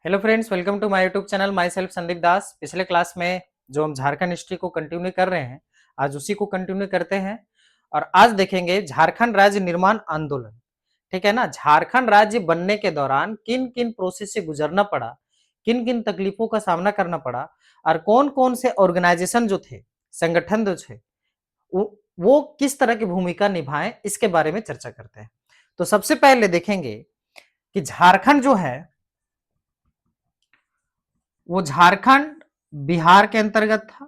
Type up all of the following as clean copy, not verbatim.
Hello friends, welcome to my YouTube channel. Myself Sandeep Das. पिछले class में जो हम झारखंड हिस्ट्री को कंटिन्यू कर रहे हैं, आज उसी को कंटिन्यू करते हैं। और आज देखेंगे झारखंड राज्य निर्माण आंदोलन। ठीक है ना। झारखंड राज्य बनने के दौरान किन किन प्रोसेस से गुजरना पड़ा, किन किन तकलीफों का सामना करना पड़ा, और कौन कौन से ऑर्गेनाइजेशन जो थे, संगठन जो थे, वो किस तरह की भूमिका निभाएं, इसके बारे में चर्चा करते हैं। तो सबसे पहले देखेंगे कि झारखंड जो है वो झारखंड बिहार के अंतर्गत था,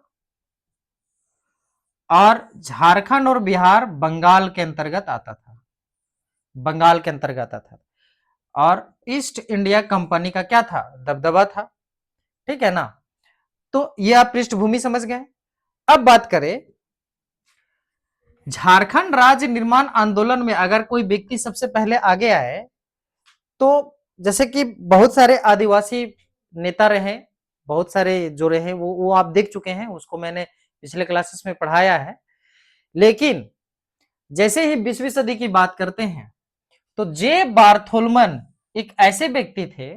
और झारखंड और बिहार बंगाल के अंतर्गत आता था, बंगाल के अंतर्गत आता था। और ईस्ट इंडिया कंपनी का क्या था, दबदबा था। ठीक है ना। तो ये आप पृष्ठभूमि समझ गए। अब बात करें झारखंड राज्य निर्माण आंदोलन में, अगर कोई व्यक्ति सबसे पहले आगे आए तो जैसे कि बहुत सारे आदिवासी नेता रहे, बहुत सारे जो रहे वो आप देख चुके हैं, उसको मैंने पिछले क्लासेस में पढ़ाया है। लेकिन जैसे ही 20वीं सदी की बात करते हैं तो जे बार्थोलमन एक ऐसे व्यक्ति थे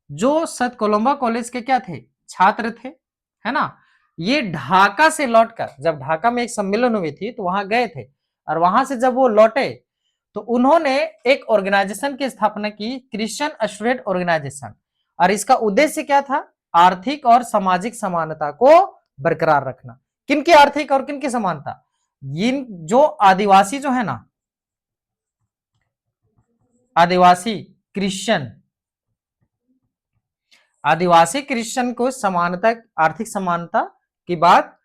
जो सत कोलंबा कॉलेज के क्या थे, छात्र थे, है ना। ये ढाका से लौटकर, जब ढाका में एक सम्मेलन हुई थी तो वहां गए थे, और वहां से जब वो लौटे तो उन्होंने एक ऑर्गेनाइजेशन की स्थापना की, क्रिश्चियन स्टूडेंट ऑर्गेनाइजेशन। और इसका उद्देश्य क्या था, आर्थिक और सामाजिक समानता को बरकरार रखना। किनकी आर्थिक और किनकी समानता, इन जो आदिवासी जो है ना, आदिवासी क्रिश्चियन, आदिवासी क्रिश्चियन को समानता, आर्थिक समानता की बात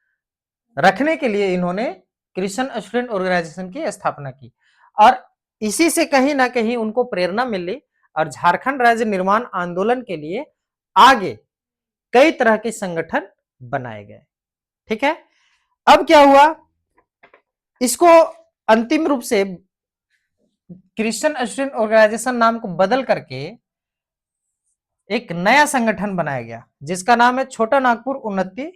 रखने के लिए इन्होंने क्रिश्चियन स्टूडेंट ऑर्गेनाइजेशन की स्थापना की। और इसी से कहीं ना कहीं उनको प्रेरणा मिली, और झारखंड राज्य निर्माण आंदोलन के लिए आगे कई तरह के संगठन बनाए गए। ठीक है। अब क्या हुआ, इसको अंतिम रूप से क्रिश्चियन स्टूडेंट ऑर्गेनाइजेशन नाम को बदल करके एक नया संगठन बनाया गया, जिसका नाम है छोटा नागपुर उन्नति,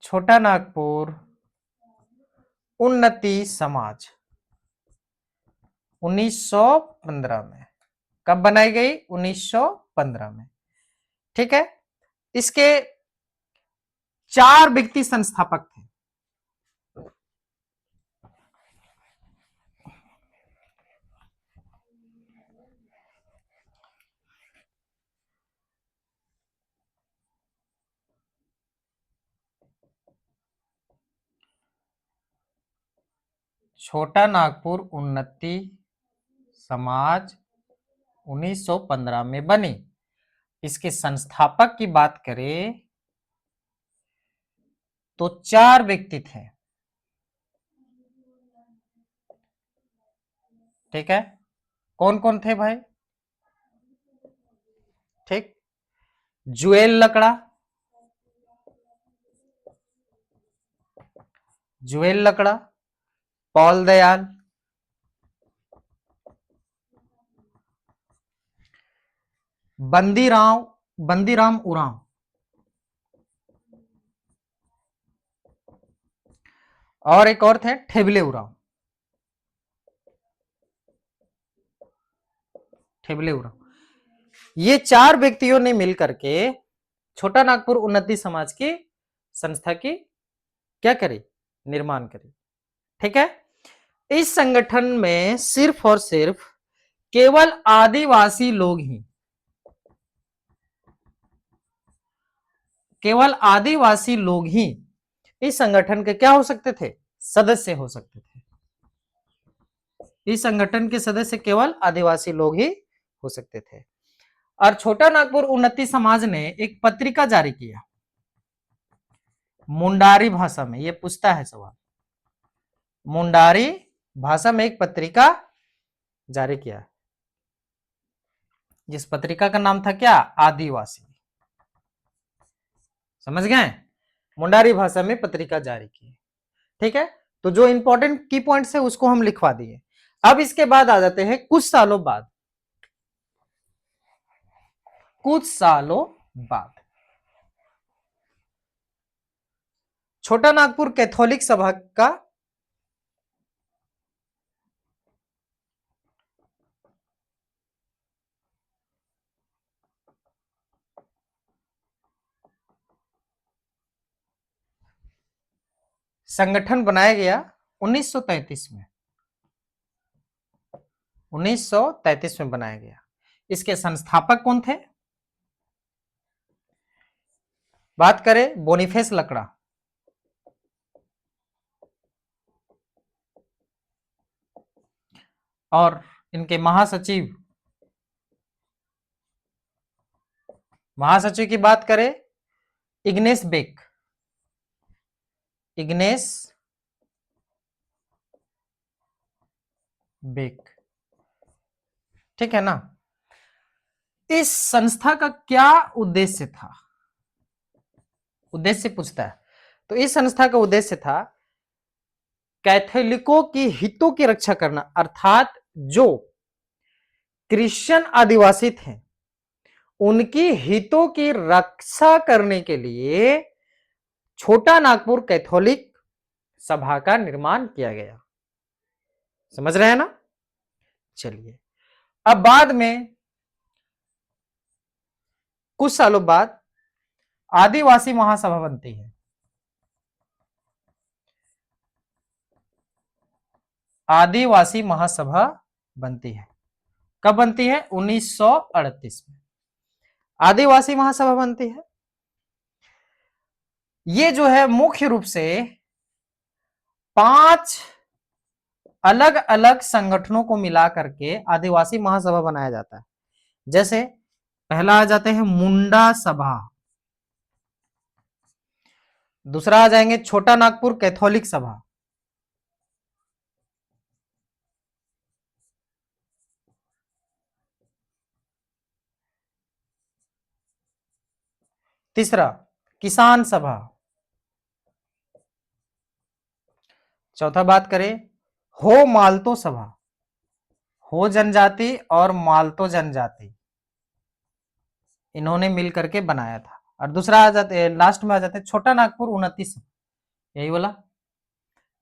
छोटा नागपुर उन्नति समाज। 1915 में। कब बनाई गई, 1915 में। ठीक है। इसके 4 व्यक्ति संस्थापक थे। छोटा नागपुर उन्नति समाज 1915 में बनी। इसके संस्थापक की बात करें तो 4 व्यक्ति थे। ठीक है। कौन कौन थे भाई, ठीक। जुएल लकड़ा, जुएल लकड़ा, पॉल दयाल, बंदीराम उरांव, और एक और थे ठेबले उरांव, ठेबले उरांव। ये 4 व्यक्तियों ने मिलकर के छोटा नागपुर उन्नति समाज की संस्था की क्या करी, निर्माण करी। ठीक है। इस संगठन में सिर्फ और सिर्फ केवल आदिवासी लोग ही, केवल आदिवासी लोग ही इस संगठन के क्या हो सकते थे, सदस्य हो सकते थे। इस संगठन के सदस्य केवल आदिवासी लोग ही हो सकते थे। और छोटा नागपुर उन्नति समाज ने एक पत्रिका जारी किया, मुंडारी भाषा में। यह पूछता है सवाल, मुंडारी भाषा में एक पत्रिका जारी किया, जिस पत्रिका का नाम था क्या, आदिवासी। समझ गए। मुंडारी भाषा में पत्रिका जारी की। ठीक है। तो जो इंपॉर्टेंट की पॉइंट्स है उसको हम लिखवा दिए। अब इसके बाद आ जाते हैं कुछ सालों बाद, कुछ सालों बाद छोटा नागपुर कैथोलिक सभा का संगठन बनाया गया 1933 में, 1933 में बनाया गया। इसके संस्थापक कौन थे? बात करें बोनीफेस लकड़ा, और इनके महासचिव, महासचिव की बात करें इग्नेस बेक, इग्नेस बेक, ठीक है ना। इस संस्था का क्या उद्देश्य था? उद्देश्य पूछता है, तो इस संस्था का उद्देश्य था कैथोलिकों की हितों की रक्षा करना, अर्थात जो क्रिश्चियन आदिवासी थे उनकी हितों की रक्षा करने के लिए छोटा नागपुर कैथोलिक सभा का निर्माण किया गया। समझ रहे हैं ना। चलिए, अब बाद में कुछ सालों बाद आदिवासी महासभा बनती है। आदिवासी महासभा बनती है, कब बनती है? 1938 में आदिवासी महासभा बनती है। ये जो है मुख्य रूप से 5 अलग अलग संगठनों को मिला करके आदिवासी महासभा बनाया जाता है। जैसे पहला आ जाते हैं मुंडा सभा, दूसरा आ जाएंगे छोटा नागपुर कैथोलिक सभा, तीसरा किसान सभा, चौथा बात करें हो मालतो सभा, हो जनजाति और मालतो जनजाति इन्होंने मिलकर के बनाया था। और दूसरा आ जाते, लास्ट में आ जाते छोटा नागपुर 29, यही बोला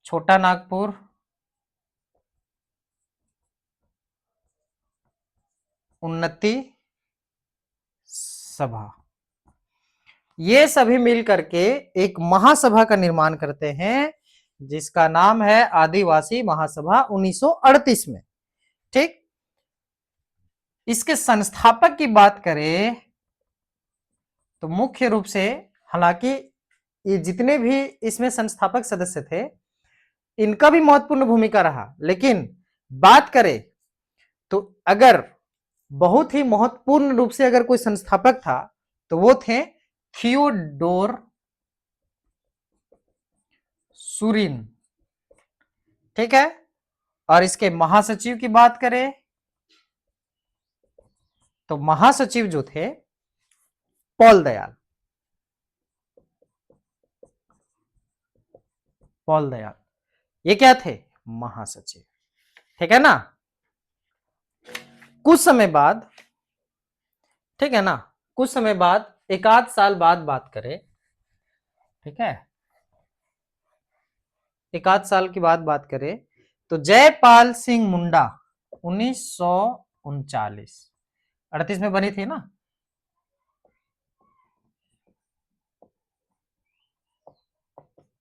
छोटा नागपुर 29 सभा। ये सभी मिल करके एक महासभा का निर्माण करते हैं जिसका नाम है आदिवासी महासभा 1938 में। ठीक, इसके संस्थापक की बात करें तो मुख्य रूप से, हालांकि ये जितने भी इसमें संस्थापक सदस्य थे इनका भी महत्वपूर्ण भूमिका रहा, लेकिन बात करें तो अगर बहुत ही महत्वपूर्ण रूप से अगर कोई संस्थापक था तो वो थे थियोडोर सुरिन, ठीक है। और इसके महासचिव की बात करें तो महासचिव जो थे पॉल दयाल, पॉल दयाल ये क्या थे? महासचिव, ठीक है ना। कुछ समय बाद, ठीक है ना, कुछ समय बाद, एक आध साल बाद बात करें, ठीक है, एक आध साल की बात करें तो जयपाल सिंह मुंडा 1939 38 में बनी थी ना।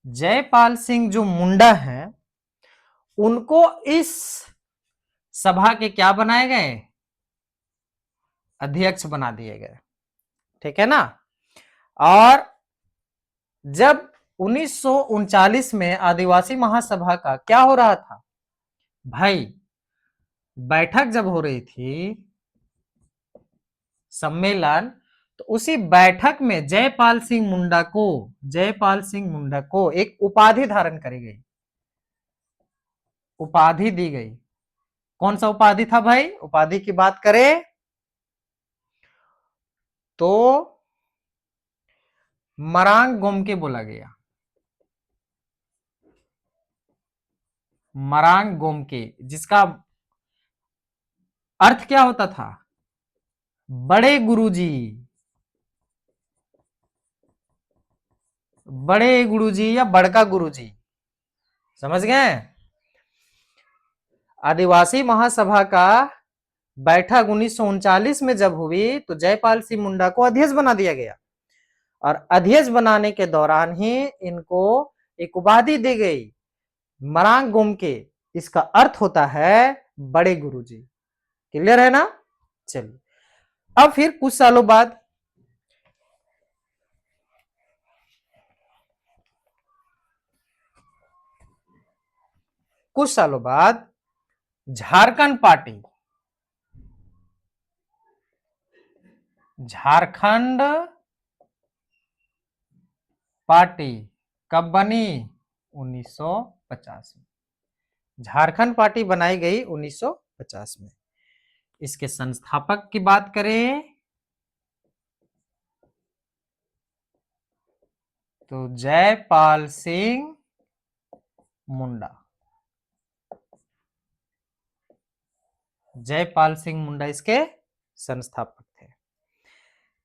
जयपाल सिंह जो मुंडा हैं उनको इस सभा के क्या बनाए गए? अध्यक्ष बना दिए गए, ठीक है ना। और जब 1939 में आदिवासी महासभा का क्या हो रहा था भाई, बैठक जब हो रही थी, सम्मेलन, तो उसी बैठक में जयपाल सिंह मुंडा को, जयपाल सिंह मुंडा को एक उपाधि धारण करी गई, उपाधि दी गई। कौन सा उपाधि था भाई? उपाधि की बात करें तो मरांग गोमके बोला गया, मरांग गोमके, जिसका अर्थ क्या होता था? बड़े गुरुजी, बड़े गुरुजी या बड़का गुरुजी, समझ गए। आदिवासी महासभा का बैठक 1939 में जब हुई तो जयपाल सिंह मुंडा को अध्यक्ष बना दिया गया, और अध्यक्ष बनाने के दौरान ही इनको एक उपाधि दी गई मरांग गोमके, इसका अर्थ होता है बड़े गुरुजी। क्लियर है ना? चलिए, अब फिर कुछ सालों बाद झारखंड पार्टी, झारखंड पार्टी कब बनी? 1950 में। झारखंड पार्टी बनाई गई 1950 में। इसके संस्थापक की बात करें तो जयपाल सिंह मुंडा। जयपाल सिंह मुंडा इसके संस्थापक थे।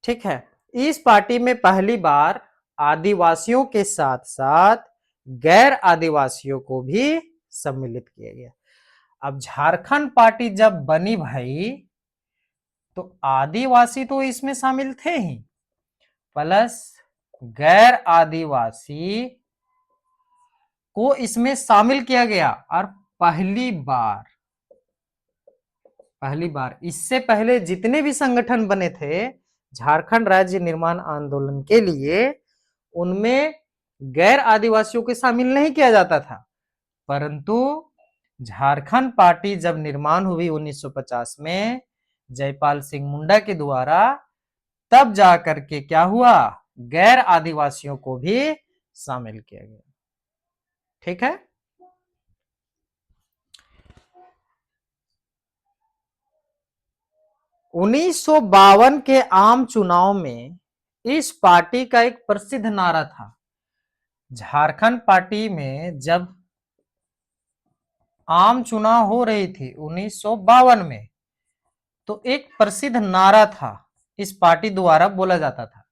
ठीक है, इस पार्टी में पहली बार आदिवासियों के साथ साथ गैर आदिवासियों को भी सम्मिलित किया गया। अब झारखंड पार्टी जब बनी भाई, तो आदिवासी तो इसमें शामिल थे ही, प्लस गैर आदिवासी को इसमें शामिल किया गया। और पहली बार इससे पहले जितने भी संगठन बने थे झारखंड राज्य निर्माण आंदोलन के लिए, उनमें गैर आदिवासियों को शामिल नहीं किया जाता था। परंतु झारखंड पार्टी जब निर्माण हुई 1950 में जयपाल सिंह मुंडा के द्वारा, तब जाकर के क्या हुआ, गैर आदिवासियों को भी शामिल किया गया। ठीक है, 1952 के आम चुनाव में इस पार्टी का एक प्रसिद्ध नारा था। झारखंड पार्टी में जब आम चुनाव हो रही थी 1952 में, तो एक प्रसिद्ध नारा था, इस पार्टी द्वारा बोला जाता था।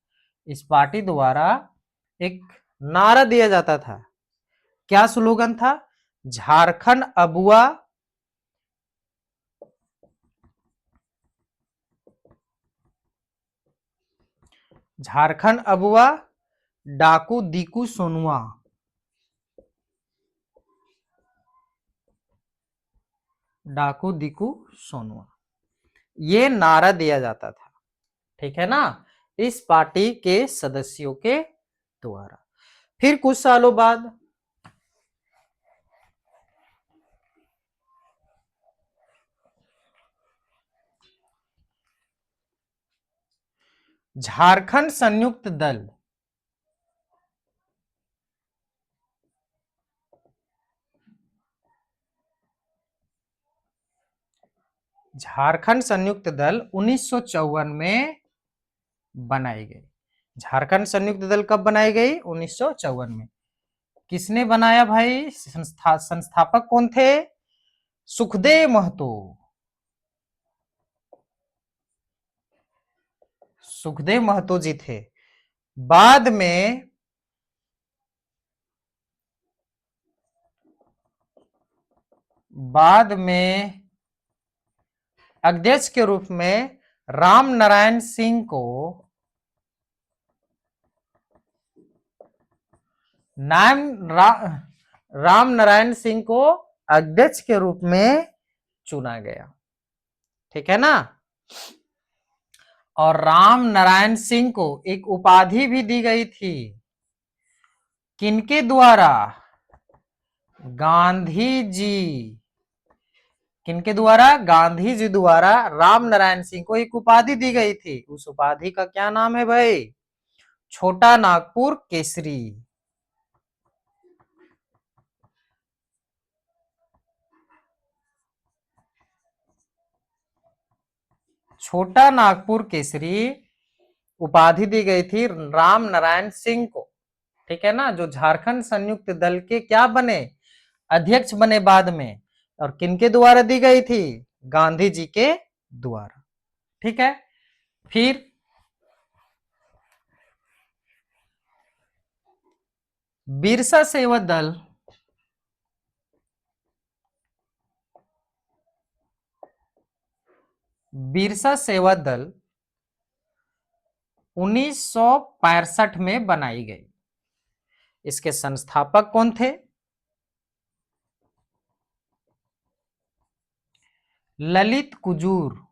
इस पार्टी द्वारा एक नारा दिया जाता था। क्या स्लोगन था? झारखंड अबुआ झारखंड अबुआ डाकू दीकू सोनुआ। डाकू दीकू सोनुआ, ये नारा दिया जाता था। ठीक है ना, इस पार्टी के सदस्यों के द्वारा। फिर कुछ सालों बाद झारखंड संयुक्त दल, झारखंड संयुक्त दल 1954 में बनाई गई। झारखंड संयुक्त दल कब बनाई गई? 1954 में। किसने बनाया भाई? संस्थापक कौन थे? सुखदेव महतो। सुखदेव महतो जी थे। बाद में अध्यक्ष के रूप में राम नारायण सिंह को राम नारायण सिंह को अध्यक्ष के रूप में चुना गया। ठीक है ना, और राम नारायण सिंह को एक उपाधि भी दी गई थी। किनके द्वारा? गांधी जी। किनके द्वारा? गांधी जी द्वारा राम नारायण सिंह को एक उपाधि दी गई थी। उस उपाधि का क्या नाम है भाई? छोटा नागपुर केसरी। छोटा नागपुर केसरी उपाधि दी गई थी राम नारायण सिंह को। ठीक है ना, जो झारखंड संयुक्त दल के क्या बने? अध्यक्ष बने बाद में। और किनके द्वारा दी गई थी? गांधी जी के द्वारा। ठीक है, फिर बिरसा सेवा दल, बिरसा सेवा दल 1965 में बनाई गई। इसके संस्थापक कौन थे? ललित कुजूर।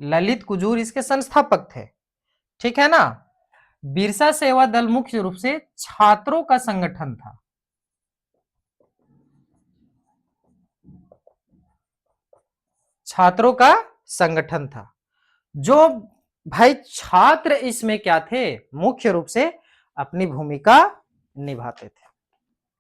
ललित कुजूर इसके संस्थापक थे, ठीक है ना। बिरसा सेवा दल मुख्य रूप से छात्रों का संगठन था। छात्रों का संगठन था। जो भाई छात्र इसमें क्या थे, मुख्य रूप से अपनी भूमिका निभाते थे।